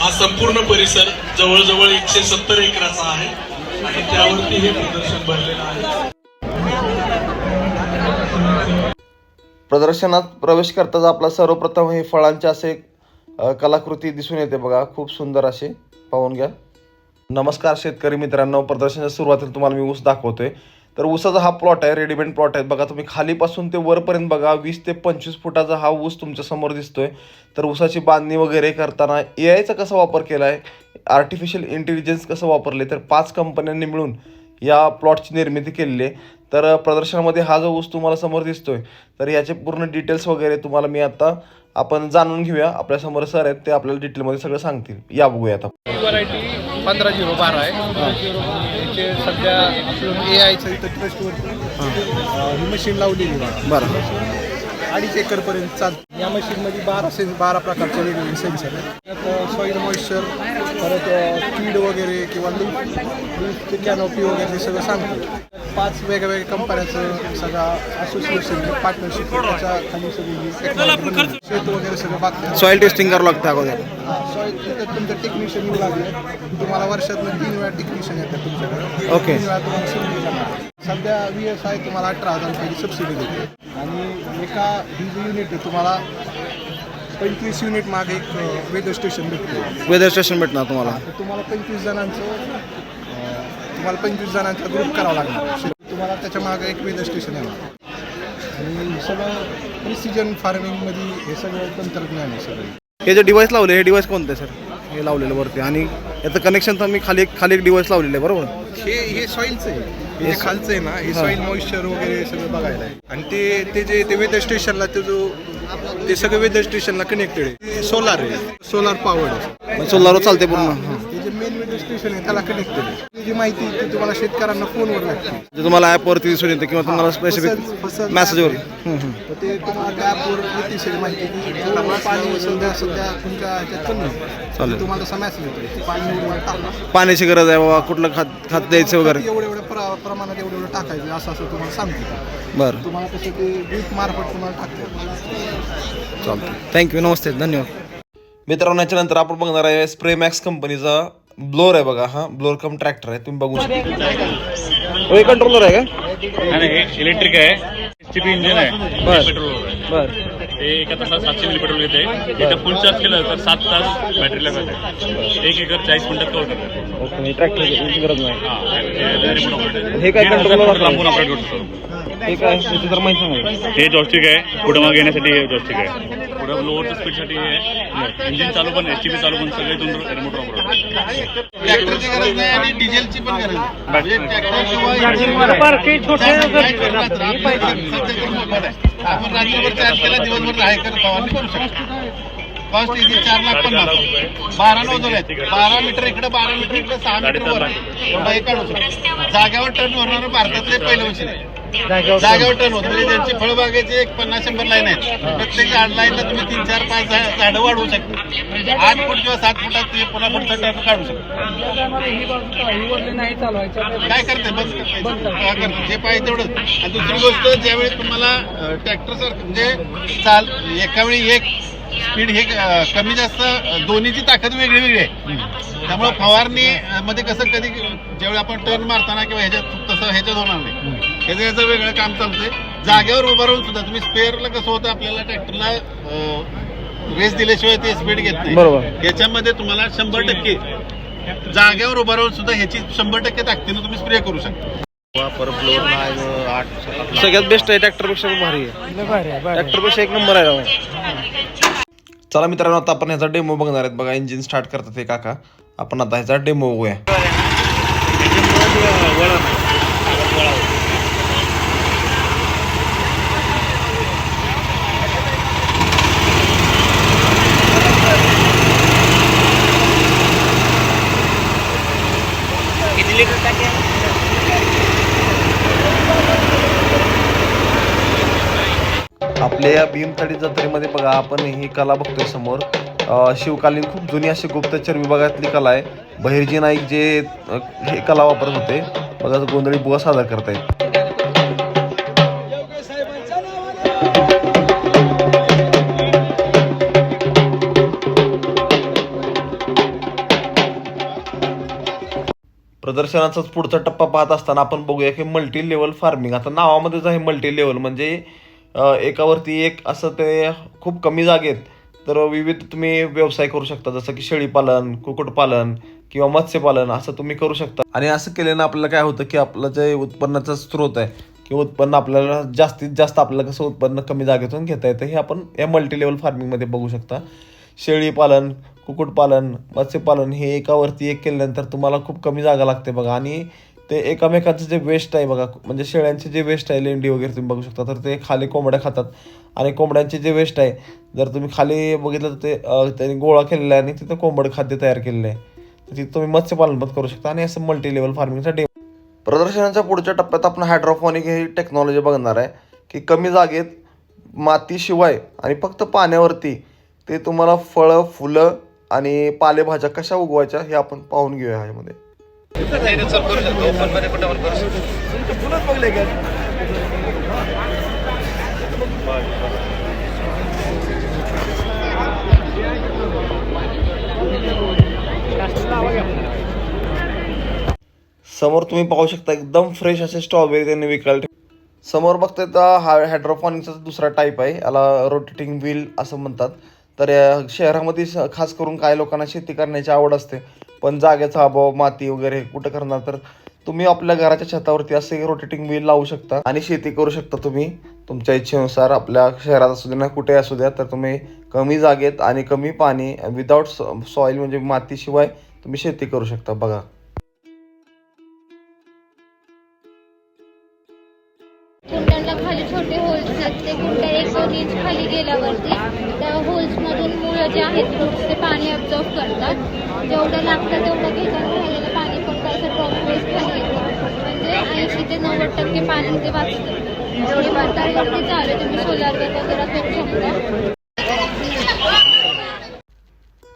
हा संपूर्ण परिसर जवळजवळ 170 एकराचा आहे आणि त्यावरती हे प्रदर्शन भरलेलं आहे. प्रदर्शनात प्रवेश करताच आपला सर्वप्रथम हे फळांचे असे कलाकृती दिसून येते बघा, खूप सुंदर असे पाहून घ्या. नमस्कार शेतकरी मित्रांनो, प्रदर्शनाच्या सुरुवातीला तुम्हाला मी ऊस दाखवतोय. तर ऊसाचा हा प्लॉट आहे, रेडीमेड प्लॉट आहे बघा. तुम्ही खालीपासून ते वरपर्यंत बघा 20 ते 25 फुटाचा हा ऊस तुमच्या समोर दिसतोय. तर ऊसाची बांधणी वगैरे करताना AI चा कसा वापर केला आहे, आर्टिफिशियल इंटेलिजन्स कसं वापरले, तर 5 कंपन्यांनी मिळून या प्लॉटची निर्मिती केलेली आहे. तर प्रदर्शनामध्ये हा जो ऊस तुम्हाला समोर दिसतोय, तर याचे पूर्ण डिटेल्स वगैरे तुम्हाला मी आता आपण जाणून घेऊया. आपल्या समोर सर आहेत, ते आपल्याला डिटेलमध्ये सगळं सांगतील. या बघूया आता. ही व्हरायटी 15-0-12 आहे. याचे सध्या AIचं इथं ट्रस्टवरती ही मशीन लावलेली आहे. बरं. 2.5 एकरपर्यंत चालते. या मशीनमध्ये 12 प्रकारचे वेगवेगळे सेन्सर आहेत. त्यात सॉईल मॉइश्चर, परत स्पीड वगैरे किंवा लीफचे कॅनोपी वगैरे हे सगळं सांगतो. 5 वेगवेगळ्या कंपन्याचं सगळं असोसिएशन पार्टनरशिप, त्याच्या खाली सगळी शेत वगैरे सगळं बघतात. सॉईल टेस्टिंग करावं लागतं अगोदर. सॉईल तिथं तुमचं टेक्निशियन येऊ लागले, तुम्हाला वर्षातून 3 वेळा टेक्निशियन येतात तुमच्याकडे. ओके. 3 वेळा तुम्हाला सर्व्हिस करणार. सध्या VSI तुम्हाला 18,000 रुपयाची सबसिडी देते आणि एका युनिट तुम्हाला 25 युनिट मागे एक वेदर स्टेशन भेटते. वेदर स्टेशन भेटणार तुम्हाला. तर तुम्हाला 25 जणांचा ग्रुप करावा लागणार. तुम्हाला त्याच्या मागे एक वेदर स्टेशन येणार आणि सगळं प्रिसिजन फार्मिंगमध्ये हे सगळं तंत्रज्ञान आहे सगळं. हे जे डिव्हाइस लावले, हे डिव्हाइस कोणतं आहे सर? हे लावलेलं वरती आणि याचं कनेक्शन तर मी खाली एक डिव्हाइस लावलेलं आहे, बरोबर? हे सॉईलचं आहे. हे खालचं आहे ना, हे सॉईल मॉइश्चर वगैरे सगळं बघायला आहे. आणि ते वेदर स्टेशनला ते सगळं वेदर स्टेशनला कनेक्टेड आहे. सोलार आहे, सोलार पॉवर्ड आहे. सोलारवर चालते पूर्ण. हे जे मेन वेदर स्टेशन आहे त्याला कनेक्टेड आहे. जी माहिती ती तुम्हाला शेतकऱ्यांना फोनवर लागते. जे तुम्हाला ॲपवरती दिसून येते किंवा तुम्हाला स्पेसिफिक मेसेजवर. तर ते तुम्हाला ॲपवर येते सगळी माहिती की जेवढं पाणी सध्या तुमच्या ह्याच्यात कमी आहे. चालेल. तुम्हाला तसा मेसेज येतो की पाणी एवढं टाका, पाण्याची गरज आहे बाबा, कुठलं खात द्यायचं वगैरे. एवढं प्रमाणात एवढं टाकायचं असं तुम्हाला सांगतो. बरं, तुम्हाला कसं ते ड्रीप मार्फत तुम्हाला टाकते. चालतं. थँक्यू, नमस्ते, धन्यवाद. मित्रांनो, याच्यानंतर आपण बघणार आहे स्प्रे मॅक्स कंपनीचा ब्लोअर आहे बघा. हा ब्लोअर कम ट्रॅक्टर आहे, तुम्ही बघू शकता. कंट्रोलर आहे का? नाही, इलेक्ट्रिक आहे. STP इंजिन आहे. पेट्रोल बरं. ते एका तासात 700 मिली पेट्रोल घेते. एकदा फुल चार्ज केलं तर 7 तास बॅटरीला जाते. 1 एकर 40 मिनिटात कव्हर करते. ओके, ट्रॅक्टरची गरज नाही. Remote operator. हे काय कंट्रोलर लांबून ऑपरेट करू शकतो. हे काय त्याची तर माहिती सांगा. हे जॉयस्टिक आहे, पुढे मागे येण्यासाठी हे जॉयस्टिक आहे. पुढे लोअरच्या स्पीडसाठी हे इंजिन चालू पण, STP चालू पण सगळे दोन रिमोट ऑपरेटर. ट्रॅक्टरची गरज नाही आणि डिझेलची पण गरज नाही. म्हणजे ट्रॅक्टरशिवाय आपण रात्रभर चार्ज केला, दिवसभर आहे कर फवारणी करू शकतो. कॉस्ट इथे 4,50,000. 12 नोजल आहेत. 12 मीटर इकडे, 12 मीटर इकडे, 6 मीटर वर एवढा हे काढू शकतो. जाग्यावर टर्न होणारं भारतातले पहिलं मशीन आहे. जागेवर टर्न होत म्हणजे त्यांची फळबागेची एक 50-100 लाईन आहेत. प्रत्येक लाईनला तुम्ही 3-4-5 झाडं वाढवू शकता. 8 फूट किंवा 7 फुटात ते पुन्हा पुढचं टर्न काढू शकतो. काय करते बंद करते जे पाहिजे तेवढं. आणि दुसरी गोष्ट, ज्यावेळी तुम्हाला ट्रॅक्टर म्हणजे एका वेळी एक स्पीड हे कमी जास्त दोन्हीची ताकद वेगळी वेगळी आहे. त्यामुळे फवारणी मध्ये कसं कधी ज्यावेळी आपण टर्न मारताना किंवा ह्याच्यात होणार नाही. ह्याचं वेगळं काम चालतंय. जागेवर उभं राहून सुद्धा तुम्ही स्पेअरला कसं होतं, आपल्याला ट्रॅक्टरला रेस दिल्याशिवाय ते स्पीड घेत नाही. ह्याच्यामध्ये तुम्हाला 100% जागेवर उभं राहून सुद्धा ह्याची 100% ताकदीनं तुम्ही स्प्रे करू शकता. सगळ्यात बेस्ट आहे, ट्रॅक्टरपेक्षा भारी आहे. ट्रॅक्टरपेक्षा एक नंबर आहे. चला मित्रांनो, आता आपण ह्याचा डेमो बघणार आहेत बघा. इंजिन स्टार्ट करतात हे काका. आपण आता ह्याचा डेमो बघूया. आपल्या या भीमथडी जत्रेमध्ये बघा, आपण ही कला बघतोय समोर. शिवकालीन खूप जुनी अशी गुप्तचर विभागातली कला आहे. बहिर्जी नाईक जे हे कला वापरत होते बघा. गोंधळी बुवा सादर करतायत. प्रदर्शनाचाच पुढचा टप्पा पाहत असताना आपण बघूया की मल्टी लेवल फार्मिंग. आता नावामध्येच आहे मल्टी लेवल, म्हणजे एकावरती एक असं ते खूप कमी जागेत तर विविध तुम्ही व्यवसाय करू शकता, जसं की शेळीपालन, कुक्कुटपालन किंवा मत्स्यपालन असं तुम्ही करू शकता. आणि असं केल्यानं आपल्याला काय होतं की आपलं जे उत्पन्नाचा स्रोत आहे किंवा उत्पन्न आपल्याला जास्तीत जास्त आपल्याला कसं उत्पन्न कमी जागेतून घेता येतं हे आपण या मल्टी लेवल फार्मिंगमध्ये बघू शकता. शेळीपालन, कुक्कुटपालन, मत्स्यपालन हे एकावरती एक केल्यानंतर तुम्हाला खूप कमी जागा लागते बघा. आणि ते एकमेकांचं जे वेस्ट आहे बघा, म्हणजे शेळ्यांचे जे वेस्ट आहे, लेंडी वगैरे तुम्ही बघू शकता, तर ते खाली कोंबड्या खातात. आणि कोंबड्यांचे जे वेस्ट आहे जर तुम्ही खाली बघितलं तर ते त्यांनी गोळा केलेला आहे आणि तिथं कोंबड खाद्य तयार केलेलं आहे. तर तिथं तुम्ही मत्स्यपालन पण करू शकता. आणि असं मल्टी लेवल फार्मिंगसाठी प्रदर्शनाच्या पुढच्या टप्प्यात आपण हायड्रोफोनिक ही टेक्नॉलॉजी बघणार आहे की कमी जागेत मातीशिवाय आणि फक्त पाण्यावरती ते तुम्हाला फळं, फुलं आणि पालेभाज्या कशा उगवायच्या हे आपण पाहून घेऊया ह्यामध्ये. समोर तुम्ही पाहू शकता एकदम फ्रेश असे स्ट्रॉबेरी त्यांनी विकायला समोर बघताय तर हा हायड्रोफॉनिक्सचा दुसरा टाईप आहे, याला रोटेटिंग व्हील असं म्हणतात. तर या शहरामध्ये खास करून काही लोकांना शेती करण्याची आवड असते, पण जागेचा अभाव, माती वगैरे कुठं करणार, तर तुम्ही आपल्या घराच्या छतावरती असे रोटेटिंग व्हील लावू शकता आणि शेती करू शकता तुम्ही तुमच्या इच्छेनुसार. आपल्या शहरात असू द्या ना कुठे असू द्या, तर तुम्ही कमी जागेत आणि कमी पाणी विदाऊट सॉईल म्हणजे मातीशिवाय तुम्ही शेती करू शकता बघा. कुंड्यांना खाली छोटे होल्स आहेत, ते कुंड्या 1-2 इंच खाली गेल्यावरती त्या होल्समधून मुळं जे आहेत रूट्स ते पाणी ॲब्झॉर्ब करतात. जेवढं लागतं तेवढं घेतात, राहिलेलं पाणी फक्त असं ड्रॉपवेज खाली येतं, म्हणजे 80 ते 90% पाणी ते वाचतं. हे वातावरती चालू तुम्ही सोलारवर वगैरे करू शकता.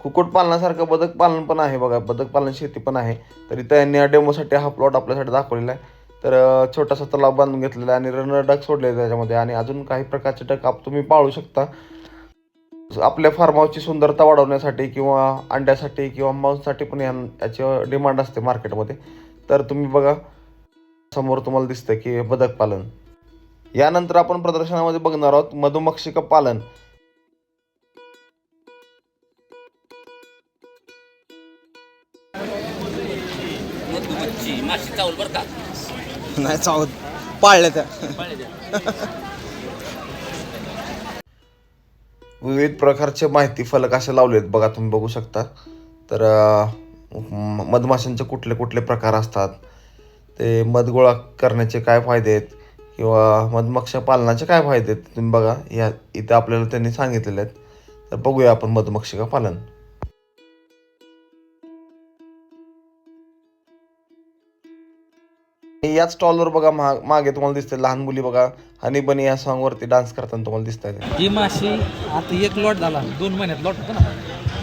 कुक्कुटपालनासारखं बदक पालन पण आहे बघा, बदक पालन शेती पण आहे. तरी त्यांनी या डेमोसाठी हा प्लॉट आपल्यासाठी दाखवलेला आहे. तर छोटासा तलाव बांधून घेतलेला आहे आणि रनर डक सोडले त्याच्यामध्ये आणि अजून काही प्रकारचे डक तुम्ही पाळू शकता आपल्या फार्म हाऊसची सुंदरता वाढवण्यासाठी किंवा अंड्यासाठी किंवा मांसासाठी पण याची डिमांड असते मार्केटमध्ये. तर तुम्ही बघा समोर तुम्हाला दिसतं की बदक पालन. यानंतर आपण प्रदर्शनामध्ये बघणार आहोत मधुमक्षिका पालन. माशी चावल बरं का नाही चावत, पाळल्या त्या. विविध प्रकारचे माहिती फलक असे लावलेत बघा, तुम्ही बघू शकता. तर मधमाशांचे कुठले कुठले प्रकार असतात, ते मध गोळा करण्याचे काय फायदे आहेत किंवा मधमाशा पालनाचे काय फायदे आहेत तुम्ही बघा, या इथं आपल्याला त्यांनी सांगितलेले आहेत. तर बघूया आपण मधमाशिका पालन. याच स्टॉलवर बघा मागे तुम्हाला दिसते लहान मुली बघा हनी बनी या सॉंग वरती डान्स करताना तुम्हाला दिसत आहे. ही माशी आता एक लॉट झाला, 2 महिन्यात लॉट होतो ना.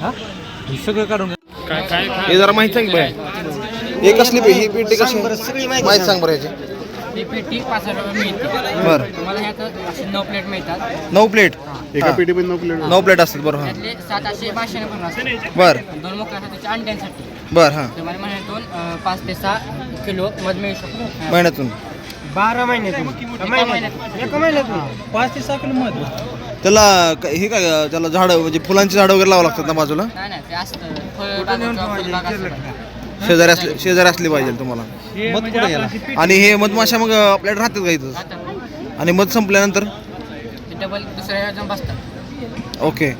हा हे सगळं काढून हे जरा माहिती सांग बाय, हे कसली ही पेटी कशी माहिती सांग बरं याची. ही पेटी 5 रुपये मिळते. बरं, तुम्हाला ह्यात असे 9 प्लेट मिळतात. 9 प्लेट, एका पेटीमध्ये 9 प्लेट असतात. बरं, हां, त्यातले 7 असे भाषणे पण असतात. बरं 2 मोकळ्यासाठी अंड्यांसाठी. बरं, हां, तुम्हाला महिन्यातून 5 ते 6 किलो मध मिळू शकतो. महिन्यातून 12 महिन्यातून एका महिन्यातून 5 ते 6 किलो मध. त्याला हे काय, त्याला झाडं म्हणजे फुलांची झाडं वगैरे लावावं लागतात ना बाजूला, नाही नाही ते असतं फळबाग शेजारी असली पाहिजे तुम्हाला. मध कुठे गेला? आणि हे मधमाशा मग आपल्याकडे राहतात का इथं? आणि मध संपल्यानंतर डबल दुसऱ्या जाऊन बसतात. ओके.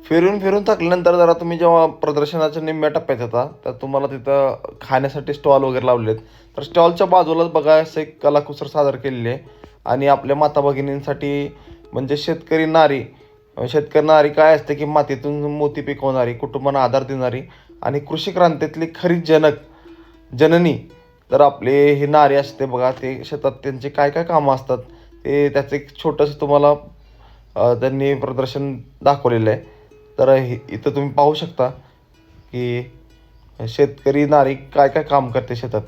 फिरून फिरून थकल्यानंतर जरा तुम्ही जेव्हा प्रदर्शनाच्या निम्म्या टप्प्यात येता तर तुम्हाला तिथं खाण्यासाठी स्टॉल वगैरे लावले आहेत. तर स्टॉलच्या बाजूलाच बघा असं एक कलाकुसर सादर केलेली आहे. आणि आपल्या माता भगिनींसाठी म्हणजे शेतकरी नारी काय असते की मातीतून मोती पिकवणारी, कुटुंबांना आधार देणारी आणि कृषी क्रांतीतली खरी जननी तर आपले ही नारी असते बघा. ते शेतात त्यांचे काय काय कामं असतात ते त्याचं एक छोटंसं तुम्हाला त्यांनी प्रदर्शन दाखवलेलं आहे. तर इथं तुम्ही पाहू शकता की शेतकरी नारी काय काय काम करते शेतात.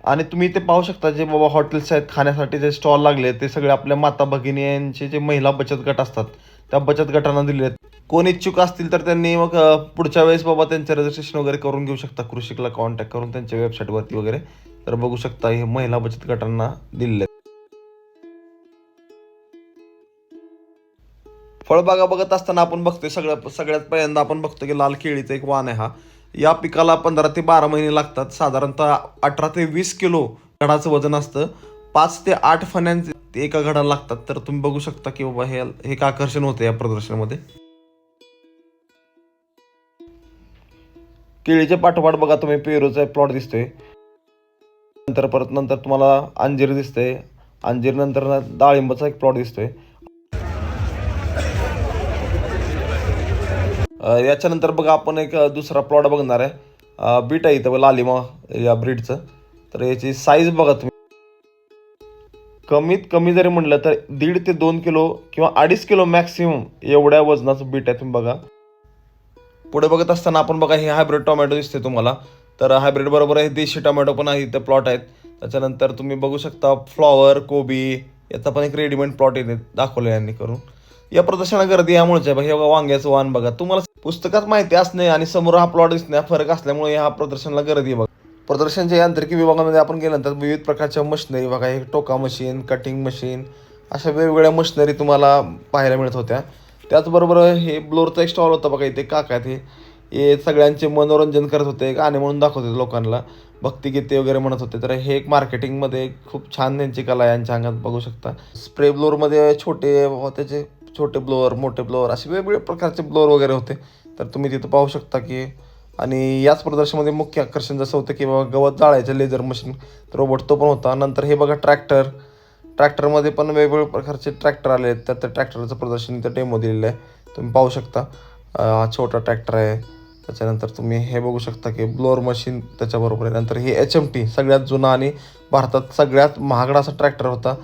आणि तुम्ही ते पाहू शकता जे बाबा हॉटेल्स आहेत, खाण्यासाठी जे स्टॉल लागले ते सगळे आपल्या माता भगिनी यांचे जे महिला बचत गट असतात त्या बचत गटांना दिले आहेत. कोण इच्छुक असतील तर त्यांनी मग पुढच्या वेळेस बाबा त्यांचं रजिस्ट्रेशन वगैरे करून घेऊ शकता, कृषिकला कॉन्टॅक्ट करून त्यांच्या वेबसाईटवरती वगैरे. तर बघू शकता हे महिला बचत गटांना दिलेले आहेत. फळबागा बघत असताना आपण बघतोय सगळ्यात पहिल्यांदा आपण बघतो की लाल केळीचा एक वाण आहे हा. या पिकाला 15 ते 12 महिने लागतात. साधारणतः 18 ते 20 किलो घडाचं वजन असतं. 5 ते 8 फण्यांचे एका घडाला लागतात. तर तुम्ही बघू शकता की बाबा हे एक आकर्षण होतं या प्रदर्शनामध्ये. केळीच्या पाठोपाठ बघा तुम्ही पेरूचा प्लॉट दिसतोय. नंतर तुम्हाला अंजीर दिसतंय. अंजीर नंतर डाळिंबाचा एक प्लॉट दिसतोय. याच्यानंतर बघा आपण एक दुसरा प्लॉट बघणार आहे. बीट आहे इथं लालिमा या ब्रीडचं. तर याची साईज बघा तुम्ही. कमीत कमी जरी म्हटलं तर 1.5 ते 2 किलो किंवा 2.5 किलो मॅक्सिमम एवढ्या वजनाचं बीट आहे. तुम्ही बघा. पुढे बघत असताना आपण बघा हे हायब्रिड टोमॅटो दिसते तुम्हाला. तर हायब्रिड बरोबर आहे देशी टोमॅटो पण आहे इथं प्लॉट आहेत. त्याच्यानंतर तुम्ही बघू शकता फ्लॉवर, कोबी याचा पण एक रेडीमेड प्लॉट येते दाखवलं यांनी करून. या प्रदर्शनात गर्दी यामुळेच आहे. बघा हे बघा वांग्याचं वाण बघा. तुम्हाला पुस्तकात माहिती असणे आणि समोर हा प्लॉट दिसणे फरक असल्यामुळे ह्या प्रदर्शनाला गर्दी आहे. बघा प्रदर्शनच्या यांत्रिकी विभागामध्ये आपण गेल्यानंतर विविध प्रकारच्या मशिनरी बघा, हे टोका मशीन, कटिंग मशीन अशा वेगवेगळ्या मशिनरी तुम्हाला पाहायला मिळत होत्या. त्याचबरोबर हे ब्लोअरचा एक स्टॉल होता बघा. इथे काका आहेत हे सगळ्यांचे मनोरंजन करत होते, गाणे म्हणून दाखवत होते लोकांना, भक्तिगीते वगैरे म्हणत होते. तर हे एक मार्केटिंगमध्ये खूप छान त्यांची कला आहे यांच्या अंगात बघू शकता. स्प्रे ब्लोअरमध्ये त्याचे छोटे ब्लोअर, मोठे ब्लोअर असे वेगवेगळे प्रकारचे ब्लोअर वगैरे होते. तर तुम्ही तिथं पाहू शकता की. आणि याच प्रदर्शनामध्ये मुख्य आकर्षण जसं होतं की बाबा गवत जाळायचं लेझर मशीन रोबोट तो पण होता. नंतर हे बघा ट्रॅक्टरमध्ये पण वेगवेगळ्या प्रकारचे ट्रॅक्टर आले आहेत. तर त्या ट्रॅक्टरचं प्रदर्शन इथं डेमो दिलेलं आहे तुम्ही पाहू शकता. हा छोटा ट्रॅक्टर आहे. त्याच्यानंतर तुम्ही हे बघू शकता की ब्लोअर मशीन त्याच्याबरोबर आहे. नंतर हे HMT सगळ्यात जुना आणि भारतात सगळ्यात महागडा असा ट्रॅक्टर होता.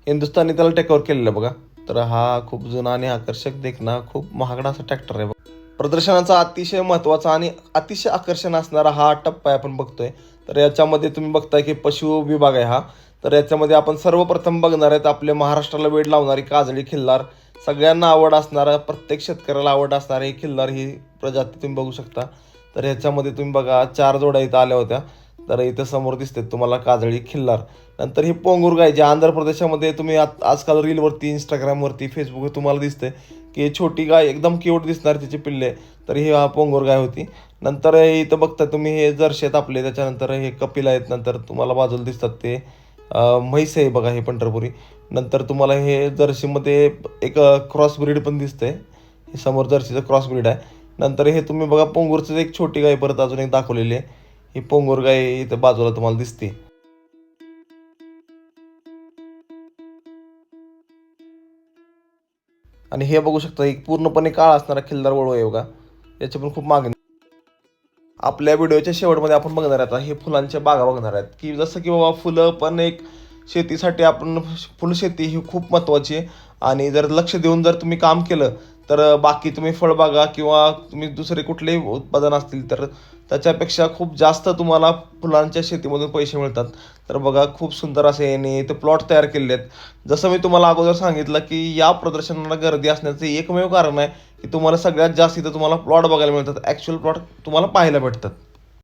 हिंदुस्थानने त्याला टेकओव्हर केलेलं बघा. तर हा खूप जुना आणि आकर्षक देखना खूप महागडा असा ट्रॅक्टर आहे. प्रदर्शनाचा अतिशय महत्त्वाचा आणि अतिशय आकर्षण असणारा हा टप्पा आहे आपण बघतोय. तर याच्यामध्ये तुम्ही बघताय की पशु विभाग आहे हा. तर याच्यामध्ये आपण सर्वप्रथम बघणार आहेत आपल्या महाराष्ट्राला वेड लावणारी काजळी खिल्लार. सगळ्यांना आवड असणारा, प्रत्येक शेतकऱ्याला आवड असणारी ही खिल्लार ही प्रजाती तुम्ही बघू शकता. तर ह्याच्यामध्ये तुम्ही बघा 4 जोड्या इथं आल्या होत्या. तर इथं समोर दिसते तुम्हाला काजळी खिल्लार. नंतर ही पोंगूर गाय जी आंध्र प्रदेशामध्ये तुम्ही आजकाल रीलवरती, इंस्टाग्रामवरती, फेसबुकवर तुम्हाला दिसते की छोटी गाय एकदम क्यूट दिसणार तिची पिल्ले. तर ही पोंगूर गाय होती. नंतर इथं बघता तुम्ही हे जर्शी आहेत आपले. त्याच्यानंतर हे कपिल आहेत. नंतर तुम्हाला बाजूला दिसतात ते म्हैस आहे बघा हे पंढरपुरी. नंतर तुम्हाला हे जर्सीमध्ये एक क्रॉस ब्रीड पण दिसतंय. हे समोर जर्सीचं क्रॉस ब्रीड आहे. नंतर हे तुम्ही बघा पोंगूरचं एक छोटी गाय परत अजून एक दाखवलेली आहे. ही पोंगूर गाय इथं बाजूला तुम्हाला दिसते. आणि हे बघू शकता एक पूर्णपणे काळा असणारा खिल्लार वळू आहे बघा. याची पण खूप मागणी. आपल्या व्हिडिओच्या शेवटमध्ये आपण बघणार आता हे फुलांच्या बागा बघणार आहेत की जसं की बाबा फुलं पण एक शेतीसाठी आपण फुलशेती ही खूप महत्त्वाची आहे. आणि जर लक्ष देऊन जर तुम्ही काम केलं तर बाकी तुम्ही फळबागा किंवा तुम्ही दुसरे कुठलेही उत्पादन असतील तर त्याच्यापेक्षा खूप जास्त तुम्हाला फुलांच्या शेतीमधून पैसे मिळतात. तर बघा खूप सुंदर असे याने ते प्लॉट तयार केलेले आहेत. जसं मी तुम्हाला अगोदर सांगितलं की या प्रदर्शनाला गर्दी असण्याचं एकमेव कारण आहे की तुम्हाला सगळ्यात जास्त इथं तुम्हाला प्लॉट बघायला मिळतात. ॲक्च्युअल प्लॉट तुम्हाला पाहायला भेटतात.